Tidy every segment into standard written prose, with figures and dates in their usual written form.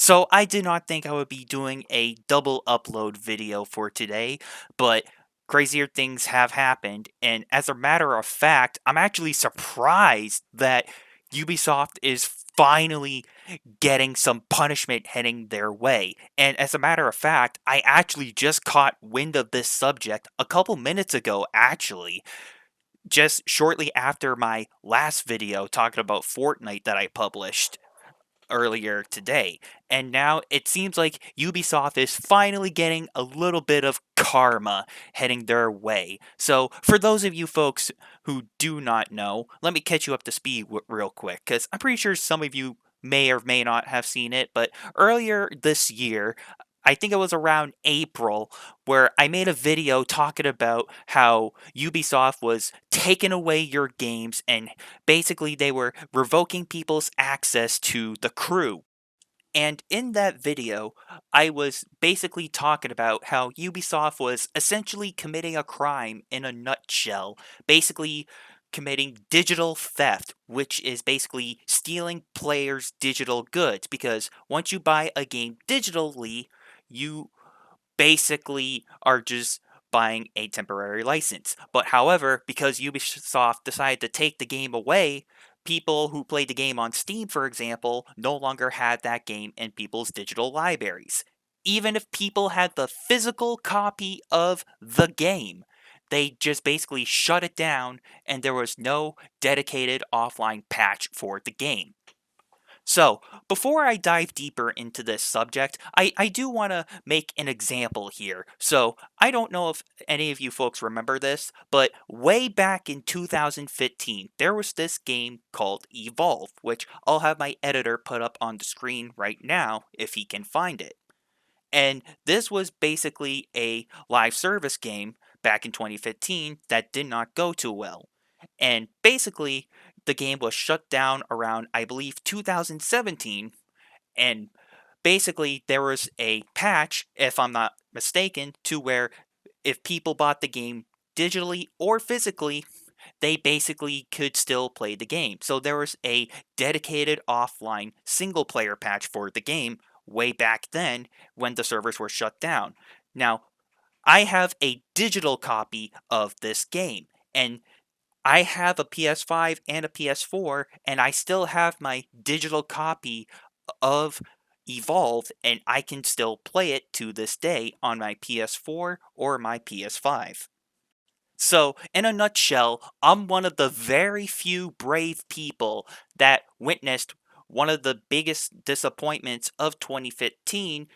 So I did not think I would be doing a double upload video for today, but crazier things have happened. And as a matter of fact, I'm actually surprised that Ubisoft is finally getting some punishment heading their way. And as a matter of fact, I actually just caught wind of this subject a couple minutes ago, actually, just shortly after my last video talking about Fortnite that I published earlier today. And now it seems like Ubisoft is finally getting a little bit of karma heading their way. So, for those of you folks who do not know, let me catch you up to speed real quick, because I'm pretty sure some of you may or may not have seen it. But earlier this year, I think it was around April, where I made a video talking about how Ubisoft was taking away your games and basically they were revoking people's access to the crew. And in that video, I was basically talking about how Ubisoft was essentially committing a crime in a nutshell, basically committing digital theft, which is basically stealing players' digital goods. Because once you buy a game digitally, you basically are just buying a temporary license. But however, because Ubisoft decided to take the game away, people who played the game on Steam, for example, no longer had that game in people's digital libraries. Even if people had the physical copy of the game, they just basically shut it down and there was no dedicated offline patch for the game. So, before I dive deeper into this subject, I do want to make an example here. So, I don't know if any of you folks remember this, but way back in 2015, there was this game called Evolve, which I'll have my editor put up on the screen right now if he can find it. And this was basically a live service game back in 2015 that did not go too well. And basically, the game was shut down around, I believe, 2017. And basically, there was a patch, if I'm not mistaken, to where if people bought the game digitally or physically, they basically could still play the game. So there was a dedicated offline single player patch for the game way back then when the servers were shut down. Now, I have a digital copy of this game, and I have a PS5 and a PS4, and I still have my digital copy of Evolve, and I can still play it to this day on my PS4 or my PS5. So, in a nutshell, I'm one of the very few brave people that witnessed one of the biggest disappointments of 2015,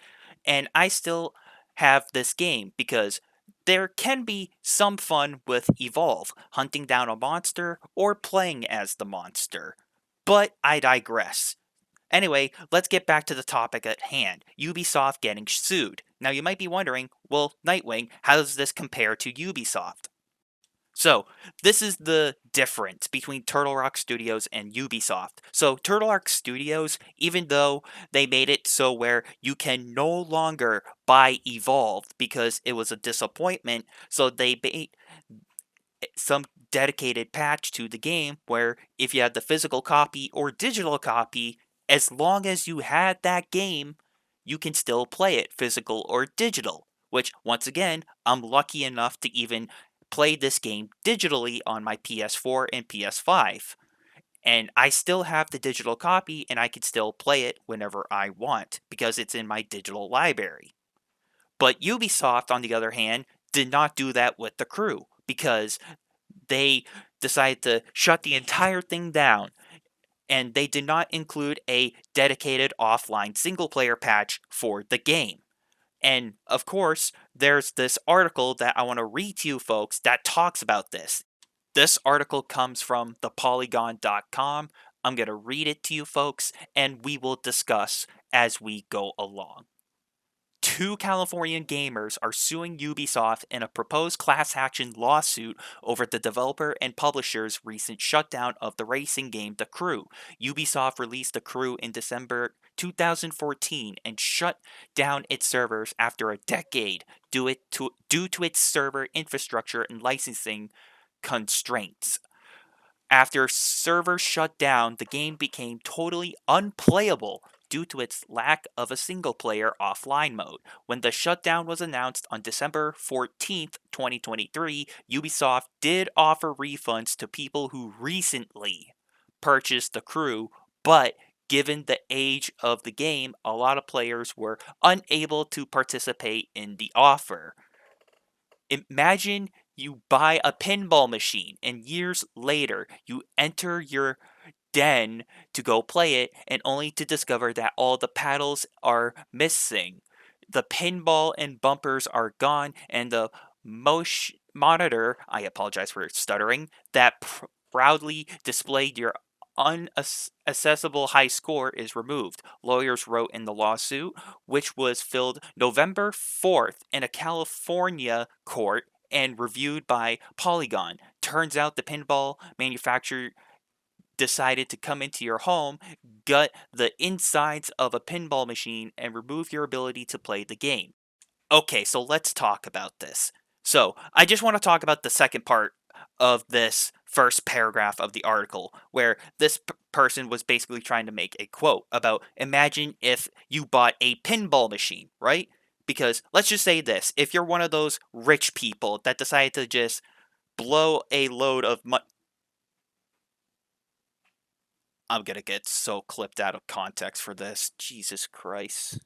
and I still have this game because there can be some fun with Evolve, hunting down a monster or playing as the monster. But I digress. Anyway, let's get back to the topic at hand Ubisoft getting sued. Now, you might be wondering, well, Nightwing, how does this compare to Ubisoft? So, this is the difference between Turtle Rock Studios and Ubisoft. So, Turtle Rock Studios, even though they made it so where you can no longer buy Evolved because it was a disappointment, so they made some dedicated patch to the game where if you had the physical copy or digital copy, as long as you had that game, you can still play it, physical or digital. Which, once again, I'm lucky enough to even play this game digitally on my PS4 and PS5. And I still have the digital copy and I can still play it whenever I want because it's in my digital library. But Ubisoft, on the other hand, did not do that with the crew because they decided to shut the entire thing down and they did not include a dedicated offline single player patch for the game. And of course, there's this article that I want to read to you folks that talks about this. This article comes from thepolygon.com. I'm going to read it to you folks and we will discuss as we go along. Two Californian gamers are suing Ubisoft in a proposed class action lawsuit over the developer and publisher's recent shutdown of the racing game The Crew. Ubisoft released The Crew in December 2014 and shut down its servers after a decade due to its server infrastructure and licensing constraints. After servers shut down, the game became totally unplayable due to its lack of a single-player offline mode. When the shutdown was announced on December 14th, 2023, Ubisoft did offer refunds to people who recently purchased the crew, but given the age of the game, a lot of players were unable to participate in the offer. Imagine you buy a pinball machine and years later you enter your den to go play it and only to discover that all the paddles are missing. The pinball and bumpers are gone and the motion monitor, I apologize for stuttering, that proudly displayed your unaccessible high score is removed. Lawyers wrote in the lawsuit, which was filed November 4th in a California court and reviewed by Polygon. Turns out the pinball manufacturer decided to come into your home, gut the insides of a pinball machine, and remove your ability to play the game. Okay, so let's talk about this. So, I just want to talk about the second part of this first paragraph of the article, where this person was basically trying to make a quote about imagine if you bought a pinball machine, right? Because let's just say this, if you're one of those rich people that decided to just blow a load of money. I'm gonna get so clipped out of context for this. Jesus Christ.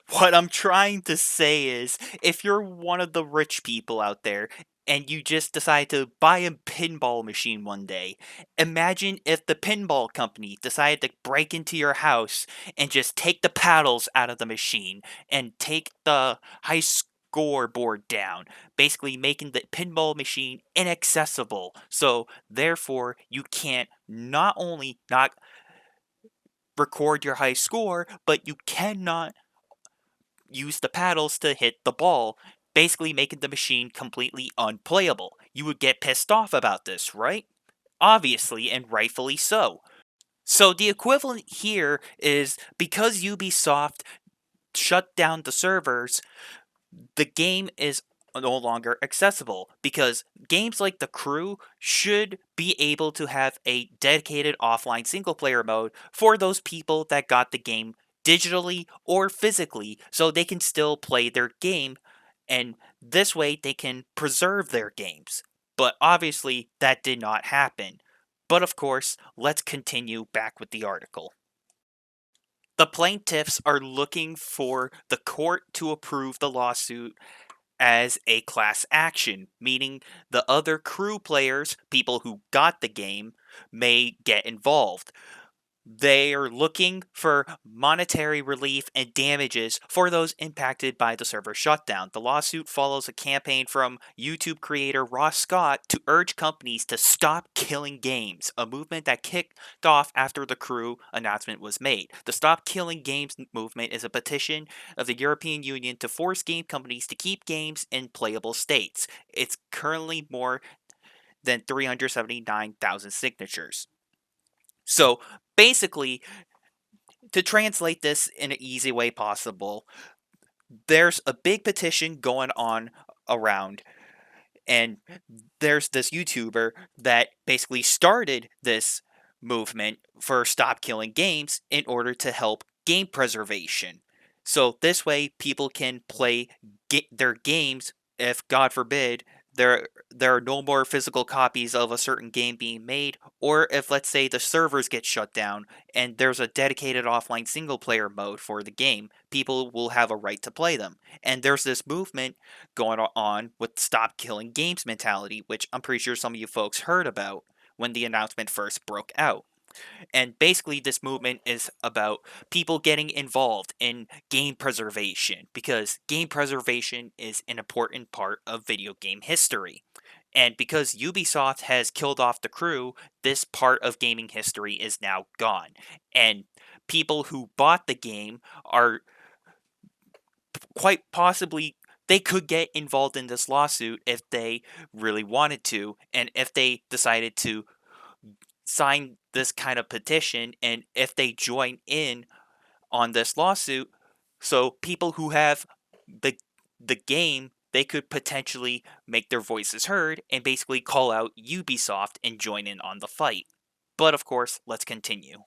What I'm trying to say is, if you're one of the rich people out there and you just decide to buy a pinball machine one day, imagine if the pinball company decided to break into your house and just take the paddles out of the machine and take the high scoreboard down, basically making the pinball machine inaccessible. So, therefore, you can't not only not record your high score, but you cannot use the paddles to hit the ball, basically making the machine completely unplayable. You would get pissed off about this, right? Obviously, and rightfully so. So the equivalent here is because Ubisoft shut down the servers, the game is no longer accessible because games like The Crew should be able to have a dedicated offline single player mode for those people that got the game digitally or physically so they can still play their game and this way they can preserve their games. But obviously that did not happen. But of course, let's continue back with the article. The plaintiffs are looking for the court to approve the lawsuit as a class action, meaning the other crew players, people who got the game, may get involved. They are looking for monetary relief and damages for those impacted by the server shutdown. The lawsuit follows a campaign from YouTube creator Ross Scott to urge companies to stop killing games, a movement that kicked off after the crew announcement was made. The Stop Killing Games movement is a petition of the European Union to force game companies to keep games in playable states. It's currently more than 379,000 signatures. So basically, to translate this in an easy way possible, there's a big petition going on around, and there's this YouTuber that basically started this movement for Stop Killing Games in order to help game preservation. So this way, people can play their games if, God forbid, there are no more physical copies of a certain game being made, or if, let's say, the servers get shut down and there's a dedicated offline single player mode for the game, people will have a right to play them. And there's this movement going on with Stop Killing Games mentality, which I'm pretty sure some of you folks heard about when the announcement first broke out. And basically, this movement is about people getting involved in game preservation because game preservation is an important part of video game history. And because Ubisoft has killed off the crew, this part of gaming history is now gone. And people who bought the game are quite possibly they could get involved in this lawsuit if they really wanted to and if they decided to sign this kind of petition and if they join in on this lawsuit, so people who have the the game, they could potentially make their voices heard and basically call out Ubisoft and join in on the fight. But of course, let's continue.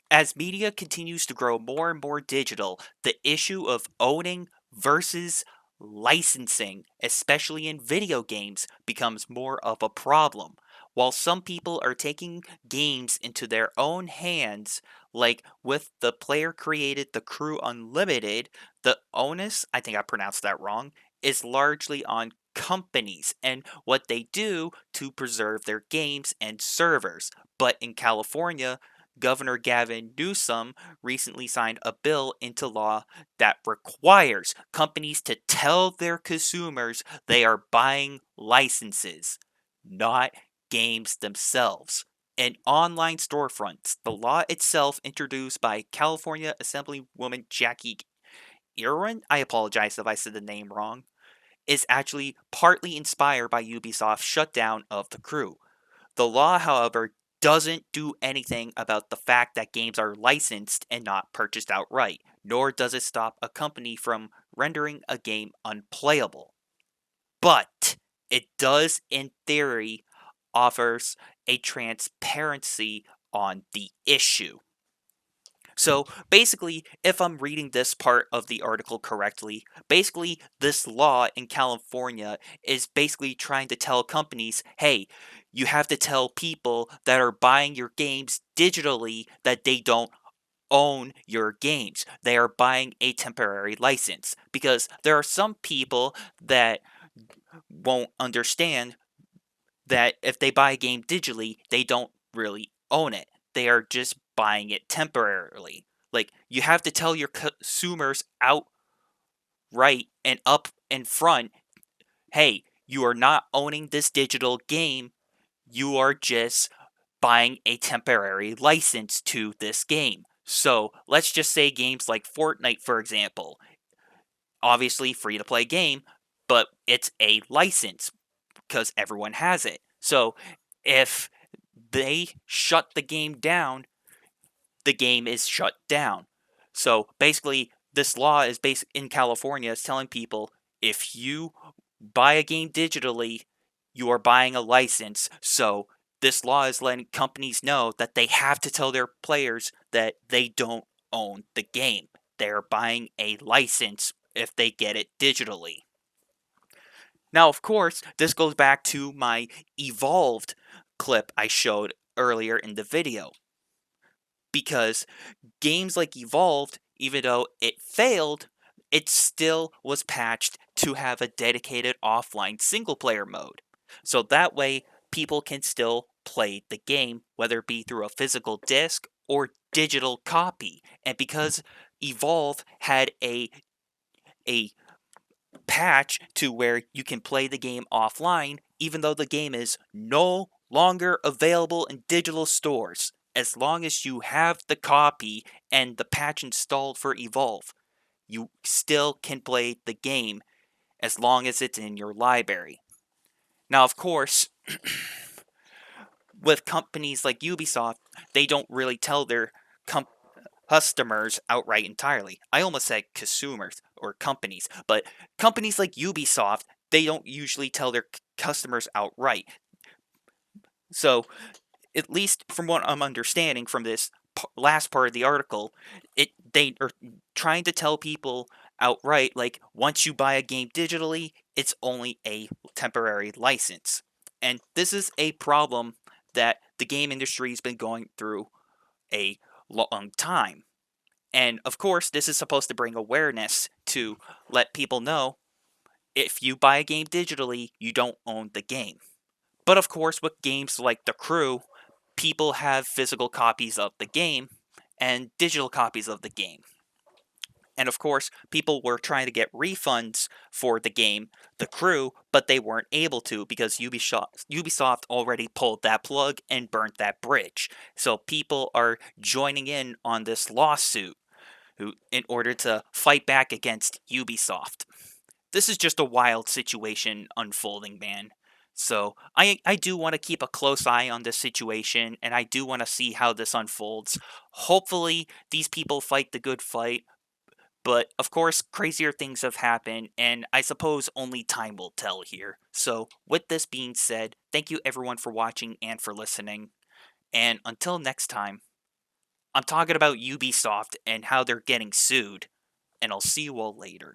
As media continues to grow more and more digital, the issue of owning versus licensing, especially in video games, becomes more of a problem. While some people are taking games into their own hands, like with the player created The Crew Unlimited, the onus, I think I pronounced that wrong, is largely on companies and what they do to preserve their games and servers. But in California, Governor Gavin Newsom recently signed a bill into law that requires companies to tell their consumers they are buying licenses, not games themselves. In online storefronts, the law itself, introduced by California Assemblywoman Jackie Irwin, I apologize if I said the name wrong, is actually partly inspired by Ubisoft's shutdown of The Crew. The law, however, doesn't do anything about the fact that games are licensed and not purchased outright, nor does it stop a company from rendering a game unplayable. But it does, in theory, offers a transparency on the issue. So basically, if I'm reading this part of the article correctly, basically this law in California is basically trying to tell companies, hey, you have to tell people that are buying your games digitally that they don't own your games. They are buying a temporary license. Because there are some people that won't understand that if they buy a game digitally, they don't really own it. They are just buying it temporarily. Like, you have to tell your consumers outright and up in front, hey, you are not owning this digital game. You are just buying a temporary license to this game. So, let's just say games like Fortnite, for example. Obviously, free to play game, but it's a license because everyone has it. So, if they shut the game down, the game is shut down. So basically, this law is based in California is telling people if you buy a game digitally, you are buying a license. So this law is letting companies know that they have to tell their players that they don't own the game. They're buying a license if they get it digitally. Now, of course, this goes back to my evolved clip I showed earlier in the video. Because games like Evolved, even though it failed, it still was patched to have a dedicated offline single player mode. So that way, people can still play the game, whether it be through a physical disc or digital copy. And because Evolve had a patch to where you can play the game offline, even though the game is no longer available in digital stores. As long as you have the copy and the patch installed for Evolve, you still can play the game as long as it's in your library. Now, of course, with companies like Ubisoft, they don't really tell their customers outright entirely. I almost said consumers or companies, but companies like Ubisoft, they don't usually tell their customers outright. So, at least from what I'm understanding from this last part of the article, they are trying to tell people outright like once you buy a game digitally, it's only a temporary license. And this is a problem that the game industry has been going through a long time. And of course, this is supposed to bring awareness to let people know if you buy a game digitally, you don't own the game. But of course, with games like The Crew, people have physical copies of the game and digital copies of the game. And of course, people were trying to get refunds for the game, The Crew, but they weren't able to because Ubisoft already pulled that plug and burnt that bridge. So people are joining in on this lawsuit in order to fight back against Ubisoft. This is just a wild situation unfolding, man. So I do want to keep a close eye on this situation, and I do want to see how this unfolds. Hopefully, these people fight the good fight, but of course, crazier things have happened, and I suppose only time will tell here. So, with this being said, thank you everyone for watching and for listening, and until next time, I'm talking about Ubisoft and how they're getting sued. And I'll see you all later.